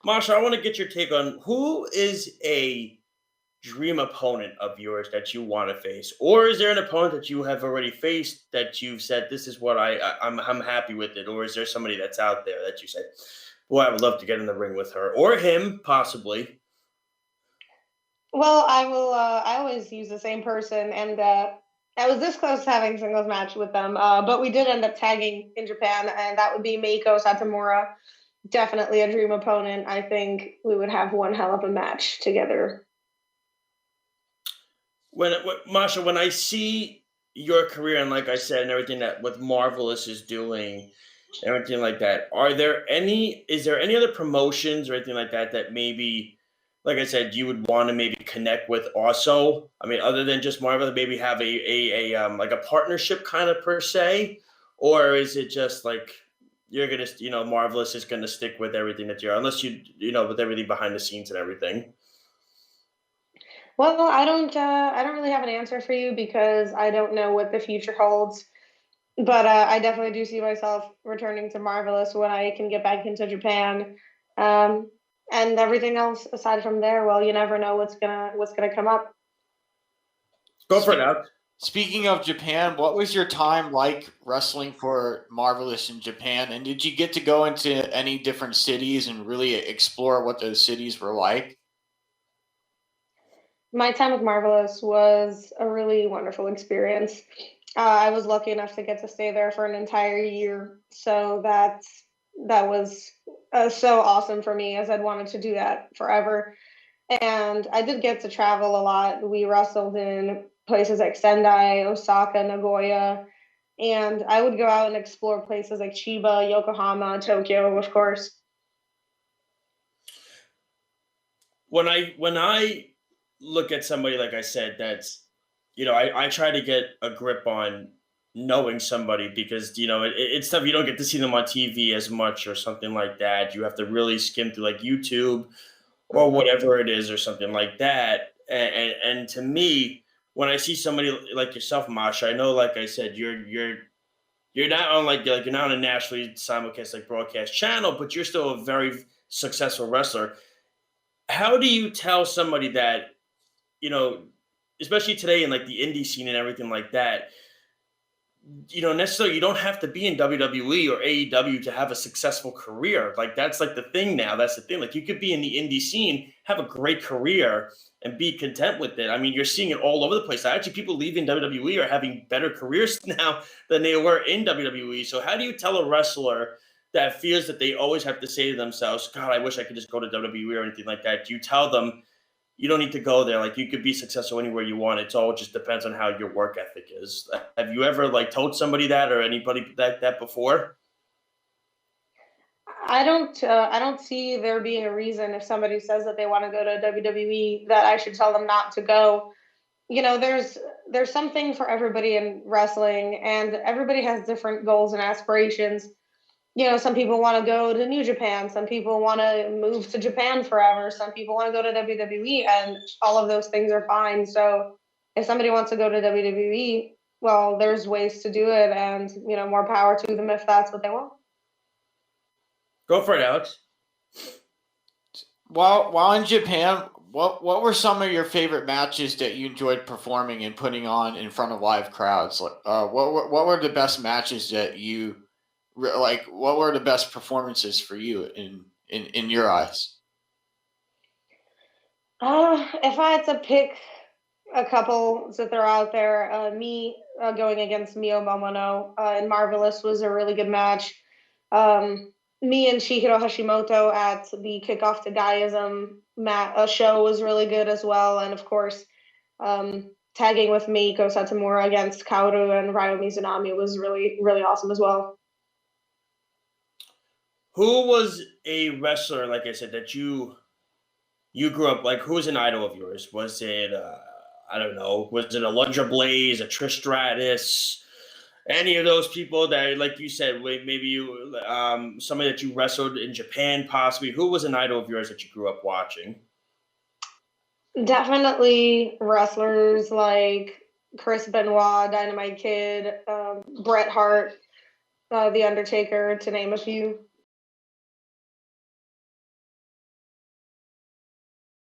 Masha, I want to get your take on who is a dream opponent of yours that you want to face, or is there an opponent that you have already faced that you've said this is what I'm happy with it, or is there somebody that's out there that you said, boy, I would love to get in the ring with her or him, possibly. Well, I will. I always use the same person, and I was this close to having singles match with them, but we did end up tagging in Japan, and that would be Meiko Satomura. Definitely a dream opponent. I think we would have one hell of a match together. Masha, when I see your career and like I said, and everything that what Marvelous is doing, everything like that, is there any other promotions or anything like that that maybe, like I said, you would want to maybe connect with also? I mean, other than just Marvel, maybe have a like a partnership kind of per se, or is it just like you're gonna, Marvelous is gonna stick with everything that you're, unless with everything behind the scenes and everything. Well, I don't. I don't really have an answer for you because I don't know what the future holds. But I definitely do see myself returning to Marvelous when I can get back into Japan. Um, and everything else aside from there, well, you never know what's gonna come up. Go for it out. Speaking of Japan, what was your time like wrestling for Marvelous in Japan? And did you get to go into any different cities and really explore what those cities were like? My time with Marvelous was a really wonderful experience. I was lucky enough to get to stay there for an entire year, so that was so awesome for me, as I'd wanted to do that forever. And I did get to travel a lot. We wrestled in places like Sendai, Osaka, Nagoya, and I would go out and explore places like Chiba, Yokohama, Tokyo, of course. When I look at somebody, like I said, that's, I try to get a grip on knowing somebody, because it's stuff you don't get to see them on TV as much or something like that. You have to really skim through like YouTube or whatever it is or something like that. And to me, when I see somebody like yourself, Masha, I know, like I said, you're not on like you're not on a nationally simulcast like broadcast channel, but you're still a very successful wrestler. How do you tell somebody that, you know, especially today in like the indie scene and everything like that, necessarily you don't have to be in WWE or AEW to have a successful career. Like that's like the thing now. That's the thing. Like you could be in the indie scene, have a great career, and be content with it. I mean, you're seeing it all over the place. Actually, people leaving WWE are having better careers now than they were in WWE. So how do you tell a wrestler that feels that they always have to say to themselves, God, I wish I could just go to WWE or anything like that? Do you tell them you don't need to go there? Like you could be successful anywhere you want. It's all just depends on how your work ethic is. Have you ever like told somebody that or anybody that before? I don't see there being a reason if somebody says that they want to go to WWE that I should tell them not to go. There's something for everybody in wrestling, and everybody has different goals and aspirations. Some people want to go to New Japan, some people want to move to Japan forever, some people want to go to WWE, and all of those things are fine. So if somebody wants to go to WWE, well, there's ways to do it, and more power to them if that's what they want. Go for it, Alex. While in Japan, what were some of your favorite matches that you enjoyed performing and putting on in front of live crowds? What were the best matches that you like? What were the best performances for you in your eyes? If I had to pick a couple that they're out there, me going against Mio Momono in Marvelous was a really good match. Me and Chihiro Hashimoto at the Kickoff to Guyism show was really good as well. And of course, tagging with Meiko Satomura against Kaoru and Ryo Mizunami was really, really awesome as well. Who was a wrestler, like I said, that you grew up like? Who was an idol of yours? Was it I don't know? Was it Alundra Blaze, a Trish Stratus, any of those people that, like you said, maybe you somebody that you wrestled in Japan, possibly? Who was an idol of yours that you grew up watching? Definitely wrestlers like Chris Benoit, Dynamite Kid, Bret Hart, The Undertaker, to name a few.